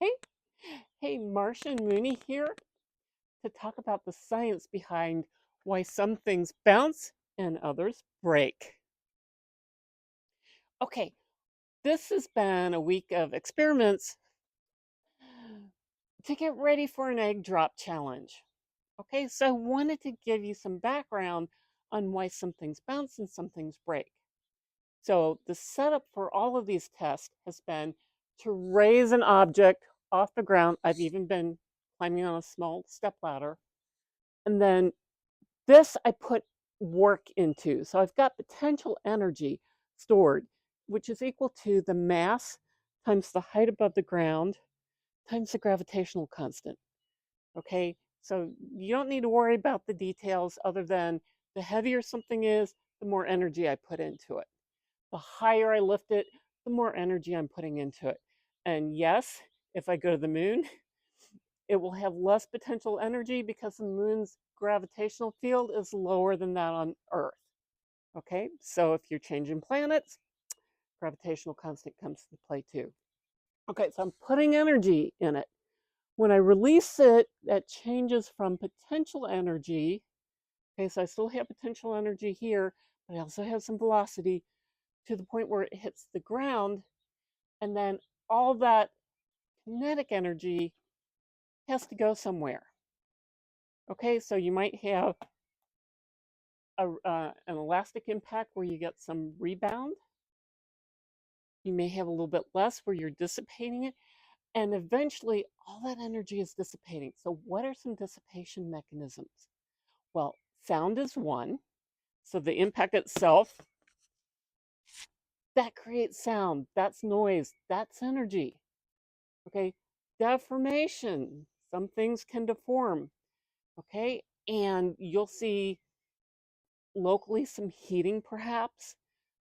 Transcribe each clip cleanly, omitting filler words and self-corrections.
Hey, hey, Marcia and Mooney here to talk about the science behind why some things bounce and others break. Okay, this has been a week of experiments to get ready for an egg drop challenge. Okay, so I wanted to give you some background on why some things bounce and some things break. So the setup for all of these tests has been to raise an object off the ground. I've even been climbing on a small step ladder. And then this I put work into. So I've got potential energy stored, which is equal to the mass times the height above the ground times the gravitational constant. Okay, so you don't need to worry about the details other than the heavier something is, the more energy I put into it. The higher I lift it, the more energy I'm putting into it. And yes, if I go to the moon, it will have less potential energy because the moon's gravitational field is lower than that on Earth. Okay, so if you're changing planets, gravitational constant comes into play too. Okay, so I'm putting energy in it. When I release it, that changes from potential energy. Okay, so I still have potential energy here, but I also have some velocity to the point where it hits the ground, and then all that kinetic energy has to go somewhere. Okay, so you might have an elastic impact where you get some rebound. You may have a little bit less where you're dissipating it. And eventually, all that energy is dissipating. So, what are some dissipation mechanisms? Well, sound is one. So, the impact itself, that creates sound. That's noise. That's energy. Okay. Deformation. Some things can deform. Okay. And you'll see locally some heating, perhaps.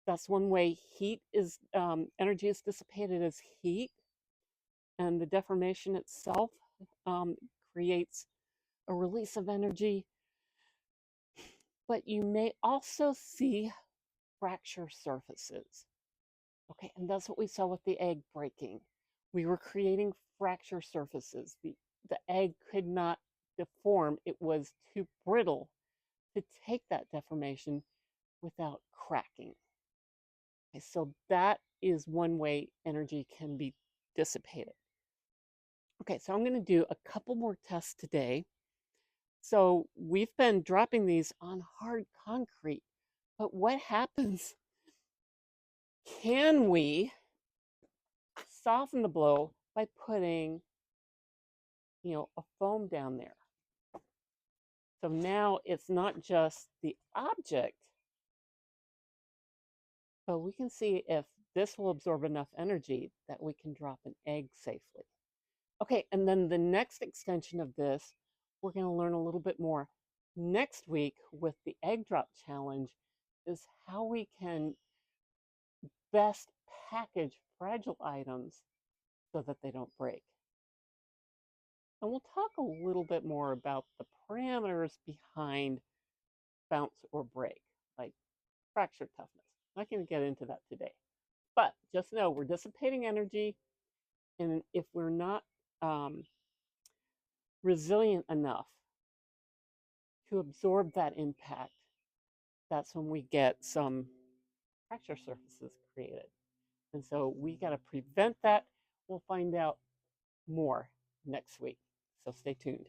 That's one way heat is energy is dissipated as heat, and the deformation itself um, creates a release of energy. But you may also see fracture surfaces. Okay, and that's what we saw with the egg breaking. We were creating fracture surfaces. The egg could not deform, it was too brittle to take that deformation without cracking. Okay, so that is one way energy can be dissipated. Okay, so I'm going to do a couple more tests today. So we've been dropping these on hard concrete, but what happens? Can we soften the blow by putting, a foam down there? So now it's not just the object, but we can see if this will absorb enough energy that we can drop an egg safely. Okay, and then the next extension of this, we're going to learn a little bit more next week with the egg drop challenge, is how we can best package fragile items so that they don't break. And we'll talk a little bit more about the parameters behind bounce or break, like fracture toughness. I'm not going to get into that today. But just know we're dissipating energy, and if we're not resilient enough to absorb that impact, that's when we get some fracture surfaces created. And so we got to prevent that. We'll find out more next week. So stay tuned.